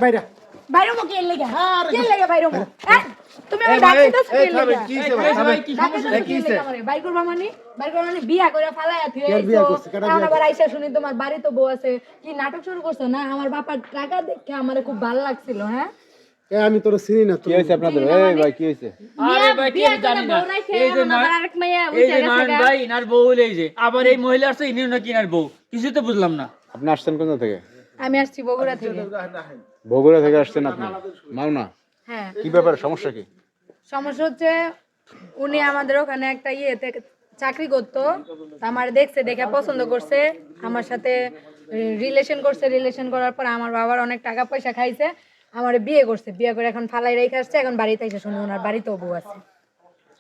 বাইরে বাইরে মো কে লাগা কে লাগা বাইরে মো তুমি আমার ডাকতে দাও কে লাগা কি হইছে ভাই কি সমস্যা কি হইছে বাইর করবা মানে বিয়া করে ফালায়া থুইছো এখন আবার আইসা শুনি তোমার বাড়ি তো বউ আছে কি নাটক শুরু করছো না আমার বাবার টাকা দেখে আমারে খুব ভালো লাগছিল হ্যাঁ আমি তোর চিনি না কি হইছে আপনাদের এই ভাই কি হইছে আরে ভাই কি জানি না এই যে আরেক মাইয়া ওই জায়গা ভাই ইনার বউ এই যে আবার এই মহিলা আছে ইনি নাকি ইনার বউ কিছু তো বুঝলাম না আপনি আসছেন কোথা থেকে আমি আসছি বগুড়া থেকে বগুড়া থেকে আসছেন আপনি মাওনা হ্যাঁ কি ব্যাপার সমস্যা কি সমস্যা হচ্ছে উনি আমাদের ওখানে একটা ইয়েতে চাকরি করতো আমার দেখছে দেখে পছন্দ করছে আমার সাথে রিলেশন করার পর আমার বাবার অনেক টাকা পয়সা খাইছে আমার বিয়ে করছে বিয়ে করে এখন ফালাই রেখে আসছে এখন বাড়িতে এসে শুনে ওনার বাড়িতেও বউ আছে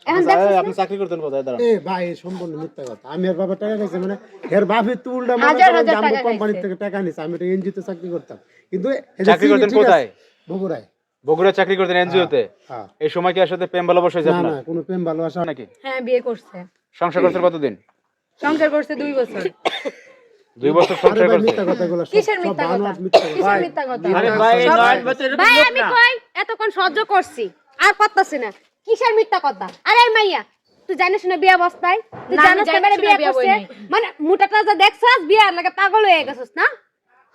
এখন আপনি চাকরি করতেন কোথায় দাঁড়ান ভাই সম্পূর্ণ মিথ্যা কথা আমি আর বাবা টাকা খাইছে মানে এর বাপে তো উল্টা মানে কোম্পানি থেকে টাকা নিছে আমি তো এনজিও তে চাকরি করতাম কিন্তু চাকরি করতেন কোথায় বগুড়ায় বগুড়া চাকরি করতেন এনজিও তে হ্যাঁ এই সময় কি আসলে প্রেম ভালোবাসা হয়েছে না আপনার না কোনো প্রেম ভালোবাসা নাকি হ্যাঁ বিয়ে করছে সংসার করতে কতদিন সংসার করছে 2 বছর 2 বছর সংসার করতে মিথ্যা কথাগুলো কিসের মিথ্যা কথা কিসের মিথ্যা কথা আরে ভাই নয় বছর ভাই আমি কই এতক্ষণ সহ্য করছি আর পারতাছি না কিসের মিথ্যা কথা আরে মাইয়া তুই জানিস না বিয়া বস্তায় তুই না, আমি জানিস না জানি মানে না বিয়া বিয়া করছে বই নাই। মানে মোটাটা যা দেখছস বিয়া লাগে পাগল হয়ে গেছস না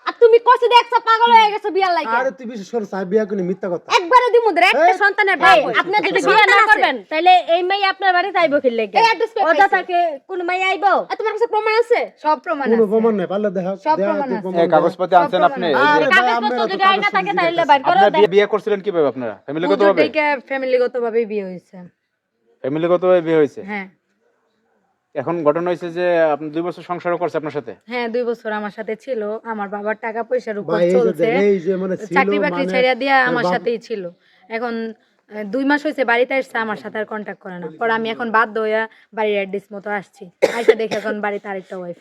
আর তুমি কইছ দেখছ পাগল হয়ে গেছো বিয়া লাগে আরে তুই বিশেষ করে সাহেব বিয়া কোন মিথ্যা কথা একবারে দিমু ধরে একটা সন্তানের ভাই আপনি যদি বিয়ে না করবেন তাহলে এই মাই আপনার বাড়িতে আইবো কি লাগবে এই অ্যাড্রেস পে ওদা থাকে কোন মাই আইবো তোমার কাছে প্রমাণ আছে সব প্রমাণ কোনো আছে প্রমাণ নাই পারলে দেখা সব দেয়া প্রমাণ তুই আছে। প্রমাণ এই কাগজপত্র আনছেন আপনি এই যে- আরে ভাই, কাগজপত্র আমরা তো যদি আইনা কাগজ থাকে দিতে তাহলে চাচ্ছি। বাইর করো আপনারা বিয়ে করছিলেন কিভাবে আপনারা ফ্যামিলিগত পুজো ভাবে থেকে ফ্যামিলিগত ভাবে বিয়ে হয়েছে ফ্যামিলিগত ভাবে বিয়ে হয়েছে হ্যাঁ এখন ঘটনা হয়েছে যে আপনি 2 বছর সংসারও করছে আপনার সাথে হ্যাঁ 2 বছর আমার সাথে ছিল আমার বাবার টাকা পয়সার উপর ভাই, এই যে চলছে দেখ, এই যে মানে ছিল, চাকরি বাকরি মানে ছেড়ে দিয়া আমার বাপ- সাথেই ছিল এখন 2 মাস হয়েছে বাড়িতে আসছে আমার সাথে আর কন্ট্যাক্ট করে না পর আমি এখন বাধ্য হইয়া বাড়ির অ্যাড্রেস মতো আসছি আইসা দেখে এখন বাড়িতে আরেকটা ওয়াইফ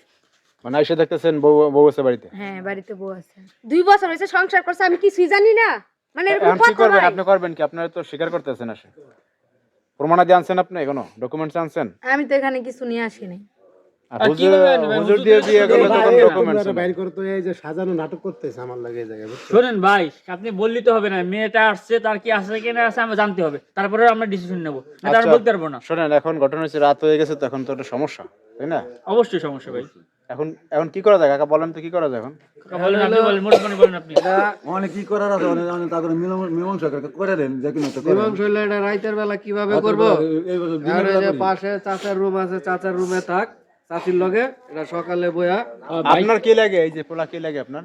মানে এসে দেখতেছেন বউ আছে বাড়িতে হ্যাঁ বাড়িতে বউ আছে 2 বছর হইছে সংসার করছে আমি কিছুই জানি না মানে এরকম এখন কি কথা করবেন হয়? আপনি করবেন কি আপনারা তো স্বীকার করতেছেন আসে প্রমাণাদি আনছেন আপনি কোনো ডকুমেন্টস আনছেন আমি তো এখানে কিছু নিয়ে আসিনি আর আর হুজুর কিভাবে আনবেন? হুজুর দিয়ে বিয়ে করলে ভাই, তখন এই ডকুমেন্টস তোমরা বাইর করে তো এই যে সাজানো নাটক করতেছে আমার লাগে এই জায়গায় বুঝছো? শুনেন ভাই আপনি বললি তো হবে না মেয়েটা আসছে তার কি আছে কি না আছে আমরা জানতে হবে তারপরে আমরা ডিসিশন নেব না তার বলতে পারবো না শোনেন এখন ঘটনা হচ্ছে রাত হয়ে গেছে তো এখন তো একটা সমস্যা তাই না অবশ্যই সমস্যা ভাই এখন এখন কি করা যায় কাকা বলেন তো কি করা যায় এখন বলেন আপনি বলেন মোটামুটি বলেন আপনি অনেক কি করার আছে অনেক অনেক তাদের মীমাংসা করে দেন যে কোনো একটা মীমাংসা হইলে এটা রাইতের বেলা কিভাবে করব এই বছর আর এই যে পাশে চাচার রুম আছে চাচার রুমে থাক চাচির লগে এটা সকালে বইয়া আপনার কি লাগে এই যে পোলা কি লাগে আপনার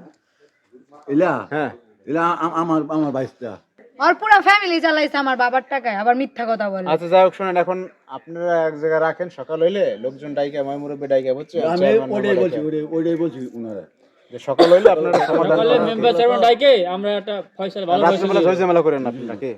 ইলা হ্যাঁ ইলা আমার বাইশটা আর পুরো ফ্যামিলি চালাইছে আমার বাবার টাকায় আবার মিথ্যা কথা বলে আচ্ছা যাই হোক শোনেন এখন আপনারা এক জায়গায় রাখেন সকাল হইলে লোকজন ডাইকে ময় মুরব্বী ডাইকে বুঝছো আমি ওইটাই বলছি ওইটাই বলছি উনারা যে সকাল হইলে আপনারা সমাধান সকালে মেম্বার চেয়ারম্যান ডাইকে আমরা একটা ফয়সালা ভালো রাত্রে বেলা ঝই ঝামেলা করেন না আপনি নাকি